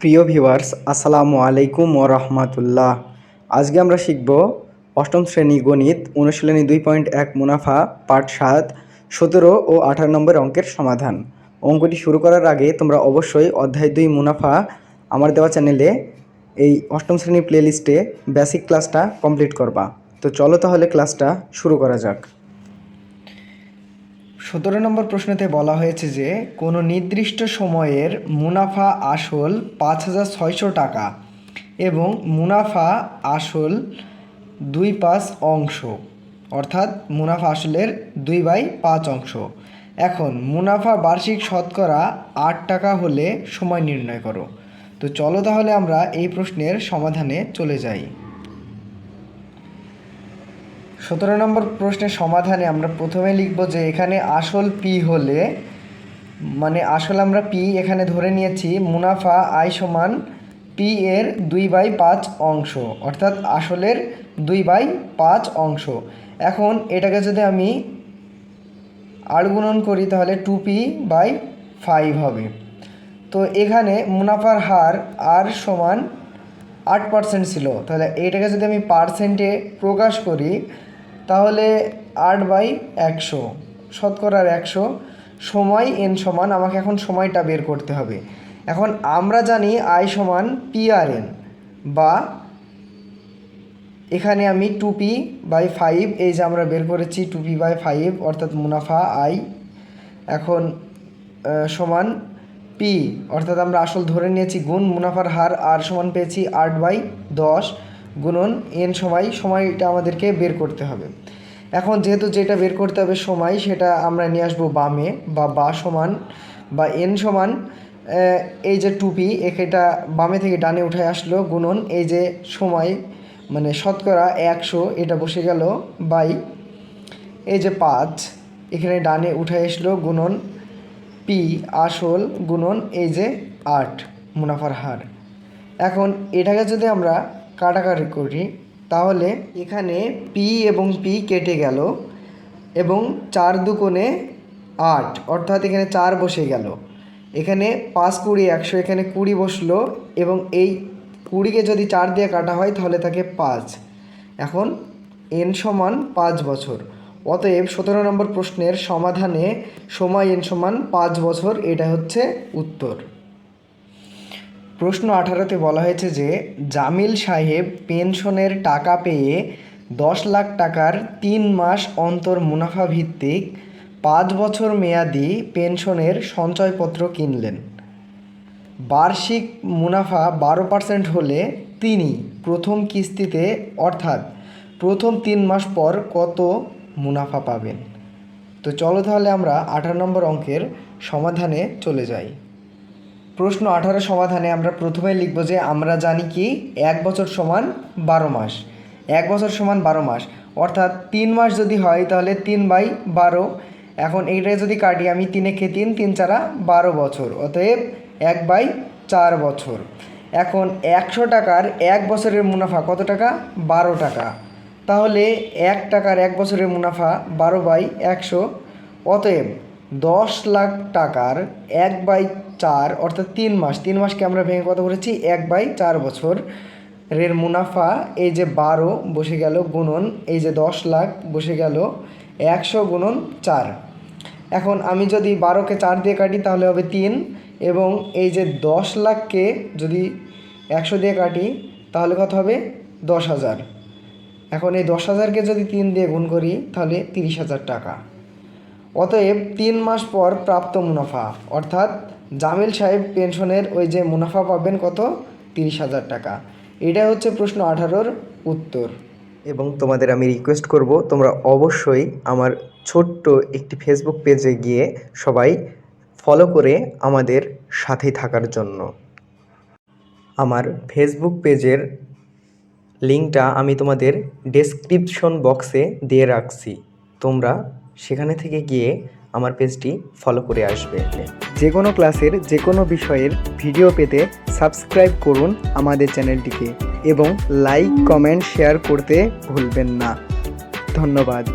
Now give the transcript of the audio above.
প্রিয় ভিউয়ার্স, আসসালামু আলাইকুম ওয়া রাহমাতুল্লাহ। আজকে আমরা শিখব অষ্টম শ্রেণী গণিত অনুশীলনী 2.1 মুনাফা পার্ট 7 17 ও 18 নম্বর অঙ্কের সমাধান। অঙ্কটি শুরু করার আগে তোমরা অবশ্যই অধ্যায় 2 মুনাফা আমার দেওয়া চ্যানেলে এই অষ্টম শ্রেণী প্লেলিস্টে বেসিক ক্লাসটা কমপ্লিট করবা। তো চলো তাহলে ক্লাসটা শুরু করা যাক। 17 নম্বর প্রশ্নতে বলা হয়েছে যে কোনো নির্দিষ্ট সময়ের মুনাফা আসল 5,600 টাকা এবং মুনাফা আসল 2/5 অংশ, অর্থাৎ মুনাফা আসলের 2/5 অংশ। এখন মুনাফা বার্ষিক শতকরা 8 টাকা হলে সময় নির্ণয় করো। তো চলো তাহলে আমরা এই প্রশ্নের সমাধানে চলে যাই। 17 নম্বর প্রশ্নের সমাধানে আমরা প্রথমে লিখব যে এখানে আসল পি হলে, মানে আসল আমরা পি এখানে ধরে নিয়েছি, মুনাফা আয় সমান পি এর 2/5 অংশ, অর্থাৎ আসলের 2/5 অংশ। এখন এটাকে যদি আমি আর গুণন করি তাহলে 2p/5 হবে। তো এখানে মুনাফার হার আর সমান 8% ছিল, তাহলে এইটাকে যদি আমি পার্সেন্টে প্রকাশ করি তাহলে 8/100, শতকরার 100, সময় এন সমান, আমাকে এখন সময়টা বের করতে হবে। এখন আমরা জানি আই সমান PRN, বা এখানে আমি 2p/5, এই যে আমরা বের করেছি 2p/5, অর্থাৎ মুনাফা আই এখন সমান পি, অর্থাৎ আমরা আসল ধরে নিয়েছি, গুণ মুনাফার হার আর সমান পেয়েছি 8/10 গুণন এন সময়টা আমাদেরকে বের করতে হবে। এখন যেহেতু যেটা বের করতে হবে সময়, সেটা আমরা নিয়ে আসবো বামে, বা সমান বা এন সমান এই যে 2p, এটা বামে থেকে ডানে উঠে আসলো, গুণন এই যে সময় মানে শতকরা 100, এটা বসে গেল বাই এই যে 5 এখানে ডানে উঠে আসলো, গুণন পি আসল গুণন এই যে 8 মুনাফার হার। এখন এটাকে যদি আমরা কাটাকাটি করি তাহলে এখানে পি এবং পি কেটে গেল এবং 4 দুগুণে 8, অর্থাৎ এখানে 4 বসে গেল। এখানে 5 20 100, এখানে 20 বসলো এবং এই 20কে যদি 4 দিয়ে কাটা হয় তাহলে থাকে 5। এখন এন সমান 5 বছর। অতএব 17 নম্বর প্রশ্নের সমাধানে সময় এন সমান 5 বছর, এটা হচ্ছে উত্তর। প্রশ্ন 18তে বলা হয়েছে যে জামিল সাহেব পেনশনের টাকা পেয়ে 10 লাখ টাকার 3 মাস অন্তর মুনাফা ভিত্তিক 5 বছর মেয়াদি পেনশনের সঞ্চয়পত্র কিনলেন। বার্ষিক মুনাফা 12% হলে তিনি প্রথম কিস্তিতে, অর্থাৎ প্রথম 3 মাস পর কত মুনাফা পাবেন। তো চলো তাহলে আমরা 18 নম্বর অঙ্কের সমাধানে চলে যাই। প্রশ্ন 18 সমাধানে আমরা প্রথমে লিখব যে আমরা জানি কি 1 বছর সমান 12 মাস, 1 বছর সমান 12 মাস, অর্থাৎ 3 মাস যদি হয় তাহলে 3/12। এখন এইটাকে যদি কাটি আমি 3 একে 3, 3 4 12 বছর, অতএব 1/4 বছর। এখন 100 টাকার 1 বছরের মুনাফা কত টাকা? 12 টাকা। তাহলে 1 টাকার 1 বছরের মুনাফা 12/100, অতএব 10 লাখ টাকার 1/4, অর্থাৎ 3 মাস, 3 মাসকে আমরা ভেঙে কত করেছি 1/4 বছর এর মুনাফা, এই যে 12 বসে গেল, গুণন এই যে 10 লাখ বসে গেল 100 গুণন 4। এখন আমি যদি 12কে 4 দিয়ে কাটি তাহলে হবে 3, এবং এই যে 10 লাখকে যদি 100 দিয়ে কাটি তাহলে কত হবে? 10,000। এখন এই 10,000কে যদি 3 দিয়ে গুণ করি তাহলে 30,000 টাকা। অতএব 3 মাস পর প্রাপ্ত মুনাফা, অর্থাৎ জামিল সাহেব পেনশনের ওই যে মুনাফা পাবেন কত? 30,000 টাকা। এটা হচ্ছে প্রশ্ন 18-র উত্তর। এবং তোমাদের আমি রিকোয়েস্ট করব তোমরা অবশ্যই আমার ছোট্ট একটি ফেসবুক পেজে গিয়ে সবাই ফলো করে আমাদের সাথে থাকার জন্য। আমার ফেসবুক পেজের লিঙ্কটা আমি তোমাদের ডেসক্রিপশন বক্সে দিয়ে রাখছি, তোমরা সেখানে থেকে গিয়ে আমার পেজটি ফলো করে আসবে। যে কোনো ক্লাসের যে কোনো বিষয়ের ভিডিও পেতে সাবস্ক্রাইব করুন আমাদের চ্যানেলটিকে এবং লাইক কমেন্ট শেয়ার করতে ভুলবেন না। ধন্যবাদ।